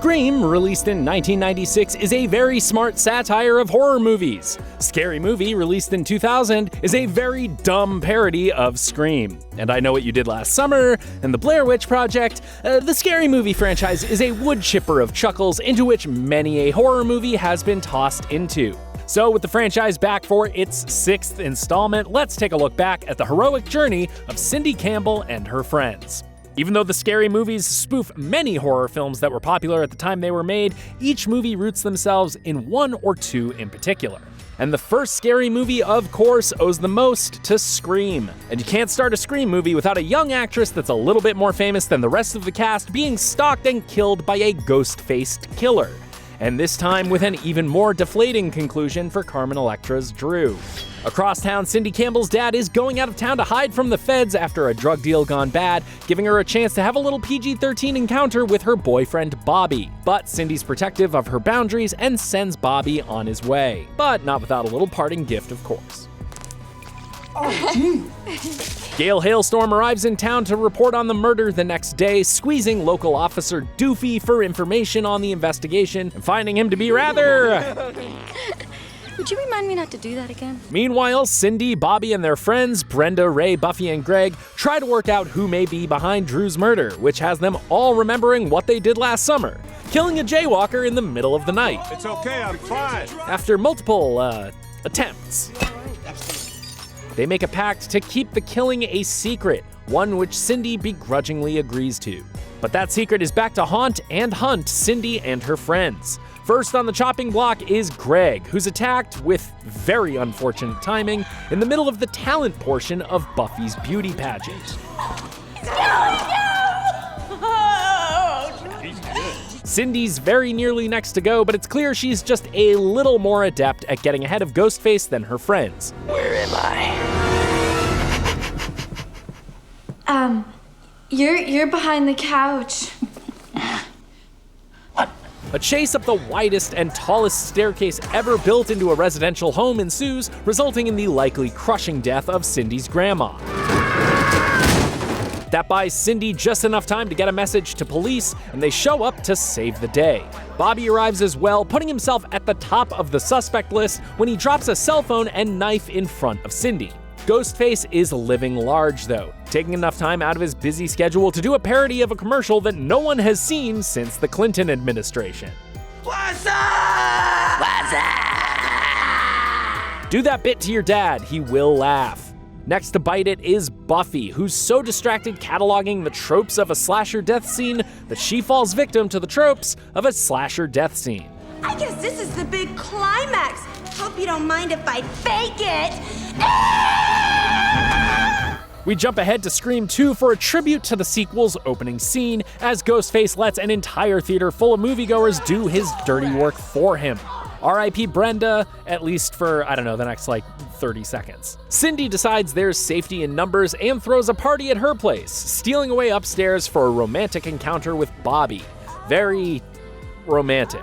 Scream, released in 1996, is a very smart satire of horror movies. Scary Movie, released in 2000, is a very dumb parody of Scream. And I Know What You Did Last Summer and The Blair Witch Project, the Scary Movie franchise is a wood chipper of chuckles into which many a horror movie has been tossed into. So with the franchise back for its 6th installment, let's take a look back at the heroic journey of Cindy Campbell and her friends. Even though the Scary Movies spoof many horror films that were popular at the time they were made, each movie roots themselves in one or two in particular. And the first Scary Movie, of course, owes the most to Scream. And you can't start a Scream movie without a young actress that's a little bit more famous than the rest of the cast being stalked and killed by a ghost-faced killer. And this time with an even more deflating conclusion for Carmen Electra's Drew. Across town, Cindy Campbell's dad is going out of town to hide from the feds after a drug deal gone bad, giving her a chance to have a little PG-13 encounter with her boyfriend Bobby. But Cindy's protective of her boundaries and sends Bobby on his way. But not without a little parting gift, of course. Oh, gee. Gale Hailstorm arrives in town to report on the murder the next day, squeezing local Officer Doofy for information on the investigation and finding him to be rather... Would you remind me not to do that again? Meanwhile, Cindy, Bobby, and their friends, Brenda, Ray, Buffy, and Greg, try to work out who may be behind Drew's murder, which has them all remembering what they did last summer, killing a jaywalker in the middle of the night. It's okay, I'm fine. After multiple, attempts. They make a pact to keep the killing a secret, one which Cindy begrudgingly agrees to. But that secret is back to haunt and hunt Cindy and her friends. First on the chopping block is Greg, who's attacked, with very unfortunate timing, in the middle of the talent portion of Buffy's beauty pageant. Cindy's very nearly next to go, but it's clear she's just a little more adept at getting ahead of Ghostface than her friends. Where am I? You're behind the couch. A chase up the widest and tallest staircase ever built into a residential home ensues, resulting in the likely crushing death of Cindy's grandma. That buys Cindy just enough time to get a message to police, and they show up to save the day. Bobby arrives as well, putting himself at the top of the suspect list when he drops a cell phone and knife in front of Cindy. Ghostface is living large, though, taking enough time out of his busy schedule to do a parody of a commercial that no one has seen since the Clinton administration. What's up? What's up? Do that bit to your dad, he will laugh. Next to bite it is Buffy, who's so distracted cataloging the tropes of a slasher death scene that she falls victim to the tropes of a slasher death scene. I guess this is the big climax. Hope you don't mind if I fake it. We jump ahead to Scream 2 for a tribute to the sequel's opening scene, as Ghostface lets an entire theater full of moviegoers do his dirty work for him. R.I.P. Brenda, at least for, the next 30 seconds. Cindy decides there's safety in numbers and throws a party at her place, stealing away upstairs for a romantic encounter with Bobby. Very romantic.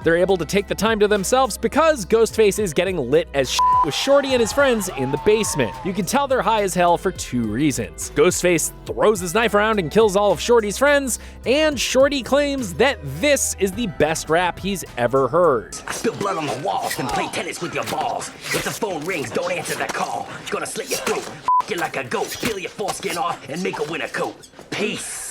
They're able to take the time to themselves because Ghostface is getting lit as shit with Shorty and his friends in the basement. You can tell they're high as hell for two reasons. Ghostface throws his knife around and kills all of Shorty's friends, and Shorty claims that this is the best rap he's ever heard. I spill blood on the walls and play tennis with your balls. If the phone rings, don't answer that call. Gonna slit your throat, you like a goat, peel your foreskin off and make a winter coat. Peace.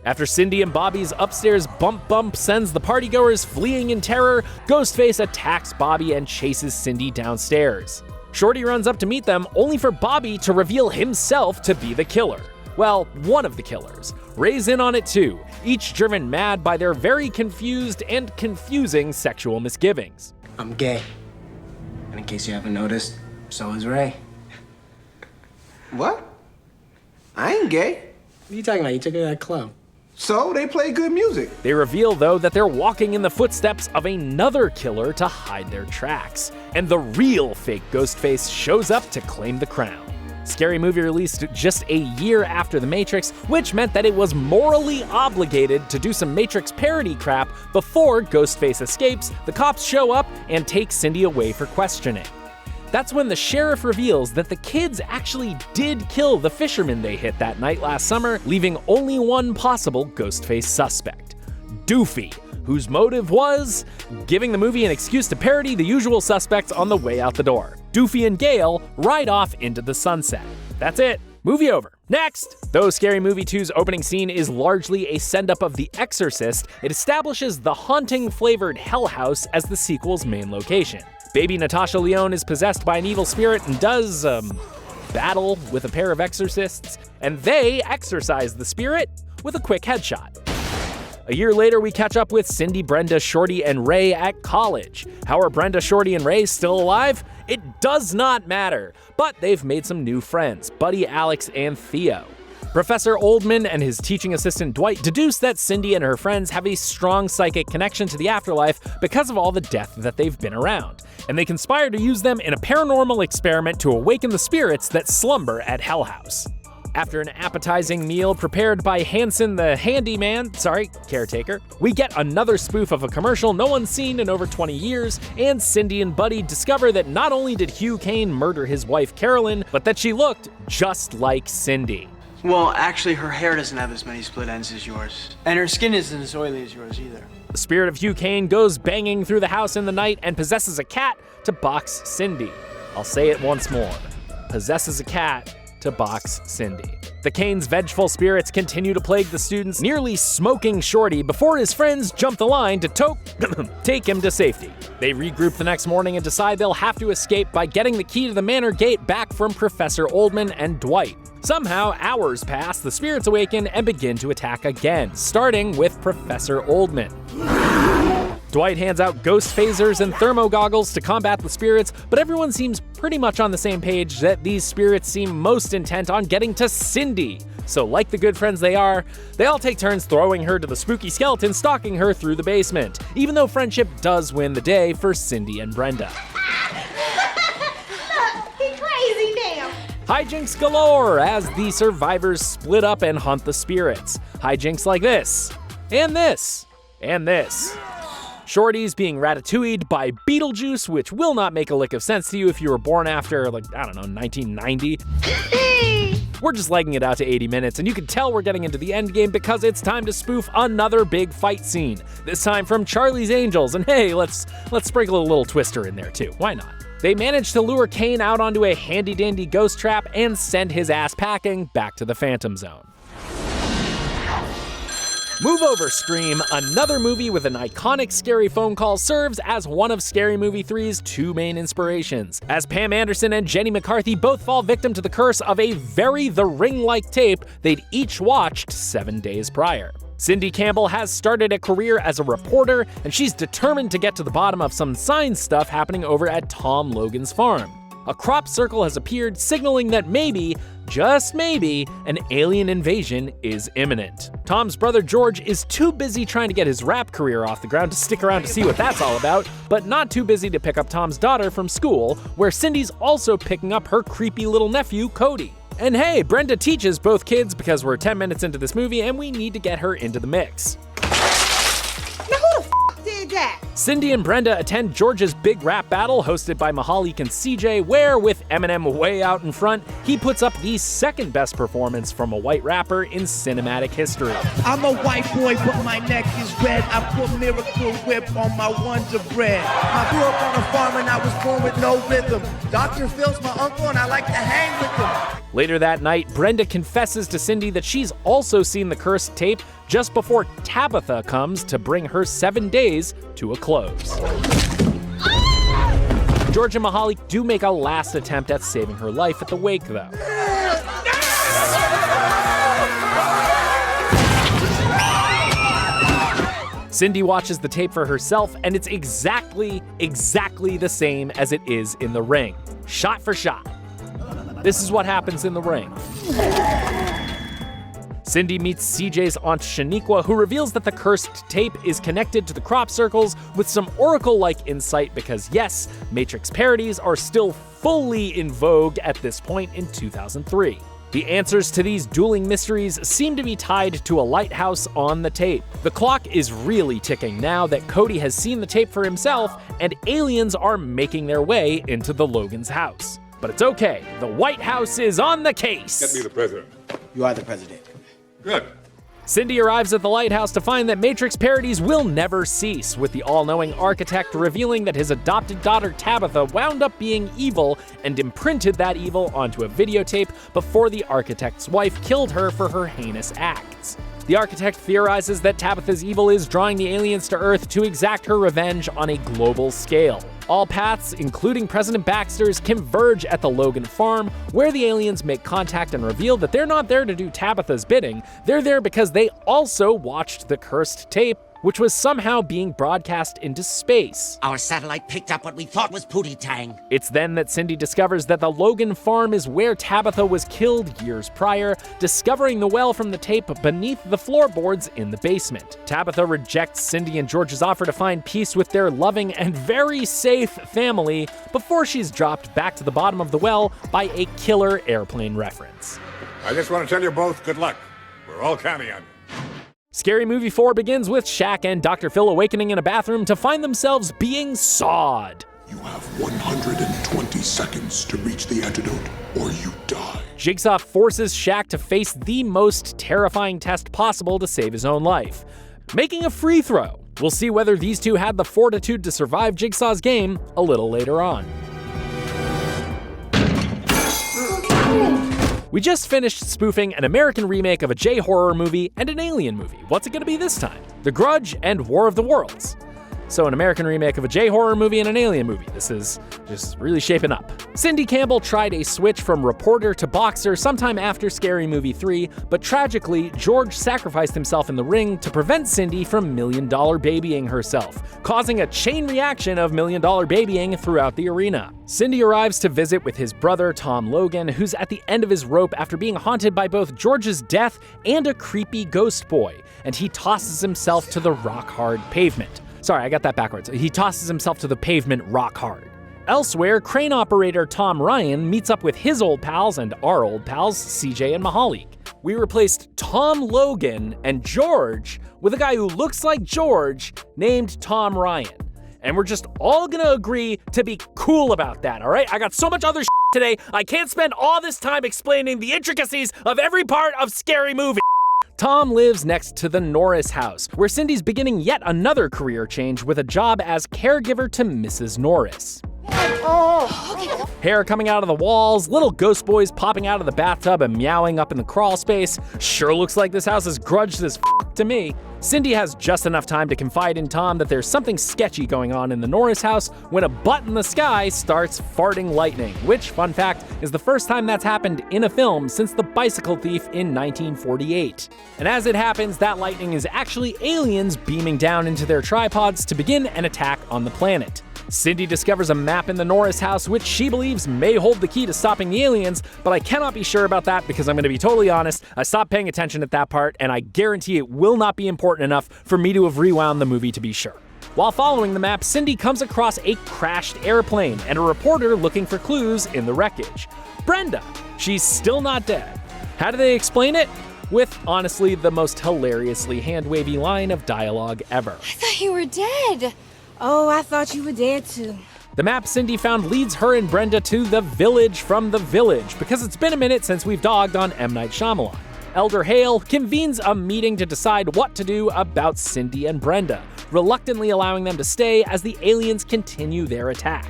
After Cindy and Bobby's upstairs bump sends the partygoers fleeing in terror, Ghostface attacks Bobby and chases Cindy downstairs. Shorty runs up to meet them, only for Bobby to reveal himself to be the killer. Well, one of the killers. Ray's in on it too, each driven mad by their very confused and confusing sexual misgivings. I'm gay. And in case you haven't noticed, so is Ray. What? I ain't gay. What are you talking about? You took her to that club. So they play good music. They reveal, though, that they're walking in the footsteps of another killer to hide their tracks. And the real fake Ghostface shows up to claim the crown. Scary Movie released just a year after The Matrix, which meant that it was morally obligated to do some Matrix parody crap before Ghostface escapes, the cops show up, and take Cindy away for questioning. That's when the sheriff reveals that the kids actually did kill the fisherman they hit that night last summer, leaving only one possible Ghostface suspect, Doofy, whose motive was giving the movie an excuse to parody the usual suspects on the way out the door. Doofy and Gale ride off into the sunset. That's it. Movie over. Next! Though Scary Movie 2's opening scene is largely a send-up of The Exorcist, it establishes the haunting-flavored Hell House as the sequel's main location. Baby Natasha Lyonne is possessed by an evil spirit and does, battle with a pair of exorcists, and they exorcise the spirit with a quick headshot. A year later, we catch up with Cindy, Brenda, Shorty, and Ray at college. How are Brenda, Shorty, and Ray still alive? It does not matter, but they've made some new friends, Buddy, Alex, and Theo. Professor Oldman and his teaching assistant Dwight deduce that Cindy and her friends have a strong psychic connection to the afterlife because of all the death that they've been around, and they conspire to use them in a paranormal experiment to awaken the spirits that slumber at Hell House. After an appetizing meal prepared by Hanson the caretaker, we get another spoof of a commercial no one's seen in over 20 years, and Cindy and Buddy discover that not only did Hugh Kane murder his wife Carolyn, but that she looked just like Cindy. Well, actually, her hair doesn't have as many split ends as yours. And her skin isn't as oily as yours either. The spirit of Hugh Kane goes banging through the house in the night and possesses a cat to box Cindy. I'll say it once more. Possesses a cat to box Cindy. The Kane's vengeful spirits continue to plague the students, nearly smoking Shorty before his friends jump the line to take him to safety. They regroup the next morning and decide they'll have to escape by getting the key to the manor gate back from Professor Oldman and Dwight. Somehow, hours pass, the spirits awaken and begin to attack again, starting with Professor Oldman. Dwight hands out ghost phasers and thermo goggles to combat the spirits, but everyone seems pretty much on the same page that these spirits seem most intent on getting to Cindy. So like the good friends they are, they all take turns throwing her to the spooky skeleton stalking her through the basement, even though friendship does win the day for Cindy and Brenda. He's crazy now. Hijinks galore as the survivors split up and hunt the spirits. Hijinks like this, and this, and this. Shorty's being ratatouille'd by Beetlejuice, which will not make a lick of sense to you if you were born after, 1990. We're just legging it out to 80 minutes, and you can tell we're getting into the end game because it's time to spoof another big fight scene. This time from Charlie's Angels, and hey, let's sprinkle a little Twister in there too. Why not? They manage to lure Kane out onto a handy-dandy ghost trap and send his ass packing back to the Phantom Zone. Move Over, Scream, another movie with an iconic scary phone call, serves as one of Scary Movie 3's two main inspirations, as Pam Anderson and Jenny McCarthy both fall victim to the curse of a very The Ring-like tape they'd each watched 7 days prior. Cindy Campbell has started a career as a reporter, and she's determined to get to the bottom of some science stuff happening over at Tom Logan's farm. A crop circle has appeared, signaling that maybe, just maybe, an alien invasion is imminent. Tom's brother George is too busy trying to get his rap career off the ground to stick around to see what that's all about, but not too busy to pick up Tom's daughter from school, where Cindy's also picking up her creepy little nephew, Cody. And hey, Brenda teaches both kids because we're 10 minutes into this movie and we need to get her into the mix. Now who the f*** did that? Cindy and Brenda attend George's big rap battle hosted by Mahalik and CJ, where, with Eminem way out in front, he puts up the second best performance from a white rapper in cinematic history. I'm a white boy, but my neck is red. I put Miracle Whip on my Wonder Bread. I grew up on a farm and I was born with no rhythm. Dr. Phil's my uncle and I like to hang with him. Later that night, Brenda confesses to Cindy that she's also seen the cursed tape just before Tabitha comes to bring her 7 days to a close. George and Mahalik do make a last attempt at saving her life at the wake, though. Cindy watches the tape for herself, and it's exactly the same as it is in The Ring. Shot for shot. This is what happens in The Ring. Cindy meets CJ's aunt Shaniqua, who reveals that the cursed tape is connected to the crop circles with some Oracle-like insight because yes, Matrix parodies are still fully in vogue at this point in 2003. The answers to these dueling mysteries seem to be tied to a lighthouse on the tape. The clock is really ticking now that Cody has seen the tape for himself, and aliens are making their way into the Logan's house. But it's okay, the White House is on the case! Get me the president. You are the president. Good. Cindy arrives at the lighthouse to find that Matrix parodies will never cease, with the all-knowing architect revealing that his adopted daughter Tabitha wound up being evil and imprinted that evil onto a videotape before the architect's wife killed her for her heinous acts. The architect theorizes that Tabitha's evil is drawing the aliens to Earth to exact her revenge on a global scale. All paths, including President Baxter's, converge at the Logan farm, where the aliens make contact and reveal that they're not there to do Tabitha's bidding, they're there because they also watched the cursed tape, which was somehow being broadcast into space. Our satellite picked up what we thought was Pootie Tang. It's then that Cindy discovers that the Logan farm is where Tabitha was killed years prior, discovering the well from the tape beneath the floorboards in the basement. Tabitha rejects Cindy and George's offer to find peace with their loving and very safe family before she's dropped back to the bottom of the well by a killer airplane reference. I just want to tell you both good luck. We're all counting on you. Scary Movie 4 begins with Shaq and Dr. Phil awakening in a bathroom to find themselves being sawed. You have 120 seconds to reach the antidote, or you die. Jigsaw forces Shaq to face the most terrifying test possible to save his own life, making a free throw. We'll see whether these two had the fortitude to survive Jigsaw's game a little later on. We just finished spoofing an American remake of a J-horror movie and an alien movie. What's it gonna be this time? The Grudge and War of the Worlds. So an American remake of a J-horror movie and an alien movie. This is just really shaping up. Cindy Campbell tried a switch from reporter to boxer sometime after Scary Movie 3, but tragically, George sacrificed himself in the ring to prevent Cindy from million-dollar babying herself, causing a chain reaction of million-dollar babying throughout the arena. Cindy arrives to visit with his brother, Tom Logan, who's at the end of his rope after being haunted by both George's death and a creepy ghost boy, and he tosses himself to the rock-hard pavement. Sorry, I got that backwards. He tosses himself to the pavement rock hard. Elsewhere, crane operator Tom Ryan meets up with his old pals and our old pals, CJ and Mahalik. We replaced Tom Logan and George with a guy who looks like George named Tom Ryan. And we're just all gonna agree to be cool about that, all right? I got so much other shit today, I can't spend all this time explaining the intricacies of every part of Scary Movie. Tom lives next to the Norris house, where Cindy's beginning yet another career change with a job as caregiver to Mrs. Norris. Hair coming out of the walls, little ghost boys popping out of the bathtub and meowing up in the crawl space. Sure looks like this house is grudged as to me. Cindy has just enough time to confide in Tom that there's something sketchy going on in the Norris house when a butt in the sky starts farting lightning, which, fun fact, is the first time that's happened in a film since The Bicycle Thief in 1948. And as it happens, that lightning is actually aliens beaming down into their tripods to begin an attack on the planet. Cindy discovers a map in the Norris house which she believes may hold the key to stopping the aliens, but I cannot be sure about that because I'm going to be totally honest, I stopped paying attention at that part and I guarantee it will not be important enough for me to have rewound the movie to be sure. While following the map, Cindy comes across a crashed airplane and a reporter looking for clues in the wreckage. Brenda, she's still not dead. How do they explain it? With, honestly, the most hilariously hand-wavy line of dialogue ever. I thought you were dead. Oh, I thought you were dead too. The map Cindy found leads her and Brenda to the village from the village, because it's been a minute since we've dogged on M. Night Shyamalan. Elder Hale convenes a meeting to decide what to do about Cindy and Brenda, reluctantly allowing them to stay as the aliens continue their attack.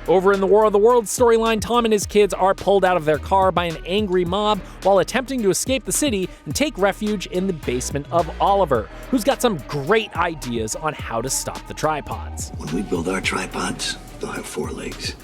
Over in the War of the Worlds storyline, Tom and his kids are pulled out of their car by an angry mob while attempting to escape the city and take refuge in the basement of Oliver, who's got some great ideas on how to stop the tripods. When we build our tripods, they'll have 4 legs.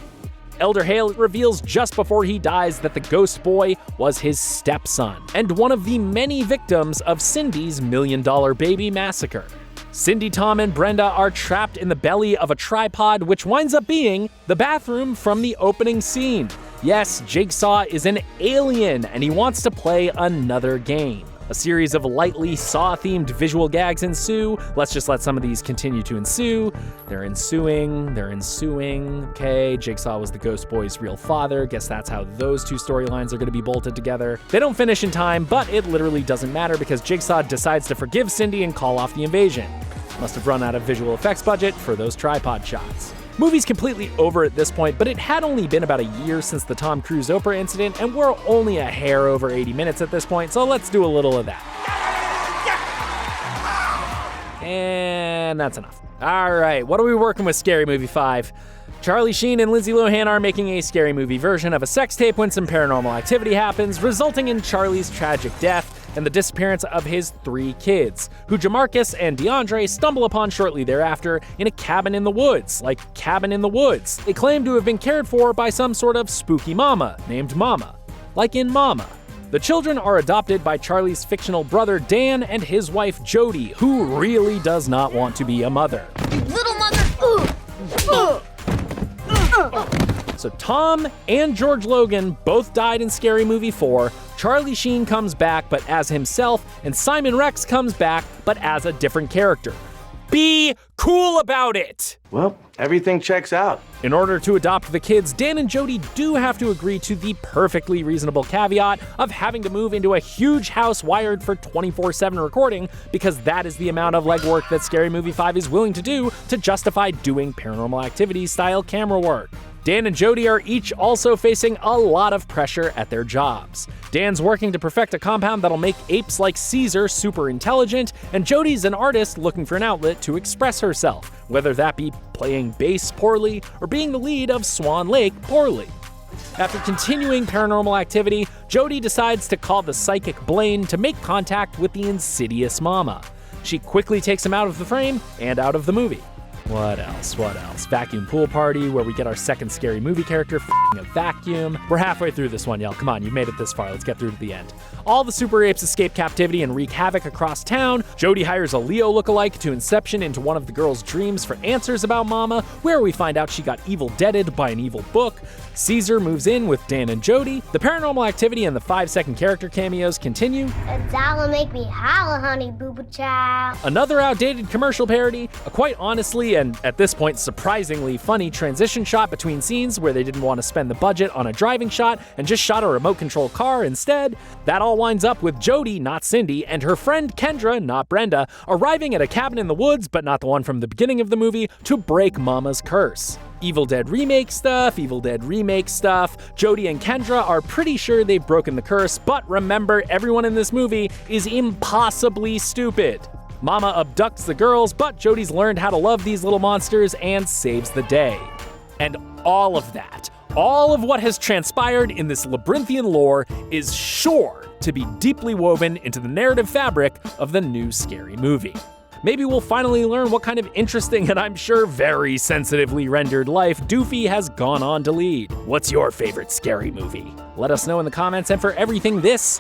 Elder Hale reveals just before he dies that the ghost boy was his stepson, and one of the many victims of Cindy's $1 Million Baby massacre. Cindy, Tom, and Brenda are trapped in the belly of a tripod, which winds up being the bathroom from the opening scene. Yes, Jigsaw is an alien, and he wants to play another game. A series of lightly Saw-themed visual gags ensue. Let's just let some of these continue to ensue. They're ensuing. Okay, Jigsaw was the ghost boy's real father. Guess that's how those two storylines are going to be bolted together. They don't finish in time, but it literally doesn't matter because Jigsaw decides to forgive Cindy and call off the invasion. Must have run out of visual effects budget for those tripod shots. Movie's completely over at this point, but it had only been about a year since the Tom Cruise Oprah incident, and we're only a hair over 80 minutes at this point, so let's do a little of that. And that's enough. All right, what are we working with, Scary Movie 5? Charlie Sheen and Lindsay Lohan are making a Scary Movie version of a sex tape when some paranormal activity happens, resulting in Charlie's tragic death and the disappearance of his 3 kids, who Jamarcus and DeAndre stumble upon shortly thereafter in a cabin in the woods, like Cabin in the Woods. They claim to have been cared for by some sort of spooky mama named Mama, like in Mama. The children are adopted by Charlie's fictional brother Dan and his wife Jody, who really does not want to be a mother. Little mother. So Tom and George Logan both died in Scary Movie 4. Charlie Sheen comes back, but as himself, and Simon Rex comes back, but as a different character. Be cool about it! Well, everything checks out. In order to adopt the kids, Dan and Jody do have to agree to the perfectly reasonable caveat of having to move into a huge house wired for 24/7 recording, because that is the amount of legwork that Scary Movie 5 is willing to do to justify doing Paranormal Activity style camera work. Dan and Jody are each also facing a lot of pressure at their jobs. Dan's working to perfect a compound that'll make apes like Caesar super intelligent, and Jody's an artist looking for an outlet to express herself, whether that be playing bass poorly or being the lead of Swan Lake poorly. After continuing Paranormal Activity, Jody decides to call the psychic Blaine to make contact with the insidious Mama. She quickly takes him out of the frame and out of the movie. What else? Vacuum pool party, where we get our second Scary Movie character a vacuum. We're halfway through this one, y'all. Come on, you've made it this far. Let's get through to the end. All the super apes escape captivity and wreak havoc across town. Jody hires a Leo lookalike to inception into one of the girls' dreams for answers about Mama, where we find out she got evil deaded by an evil book. Caesar moves in with Dan and Jody. The Paranormal Activity and the 5-second character cameos continue. That doll'll make me holla, honey boo boo child. Another outdated commercial parody, a quite honestly and at this point surprisingly funny transition shot between scenes where they didn't want to spend the budget on a driving shot and just shot a remote control car instead. That all winds up with Jody, not Cindy, and her friend Kendra, not Brenda, arriving at a cabin in the woods, but not the one from the beginning of the movie, to break Mama's curse. Evil Dead remake stuff. Jody and Kendra are pretty sure they've broken the curse, but remember, everyone in this movie is impossibly stupid. Mama abducts the girls, but Jody's learned how to love these little monsters and saves the day. And all of that, all of what has transpired in this labyrinthian lore is sure to be deeply woven into the narrative fabric of the new Scary Movie. Maybe we'll finally learn what kind of interesting and I'm sure very sensitively rendered life Doofy has gone on to lead. What's your favorite Scary Movie? Let us know in the comments, and for everything this,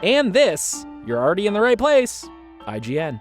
and this, you're already in the right place. IGN.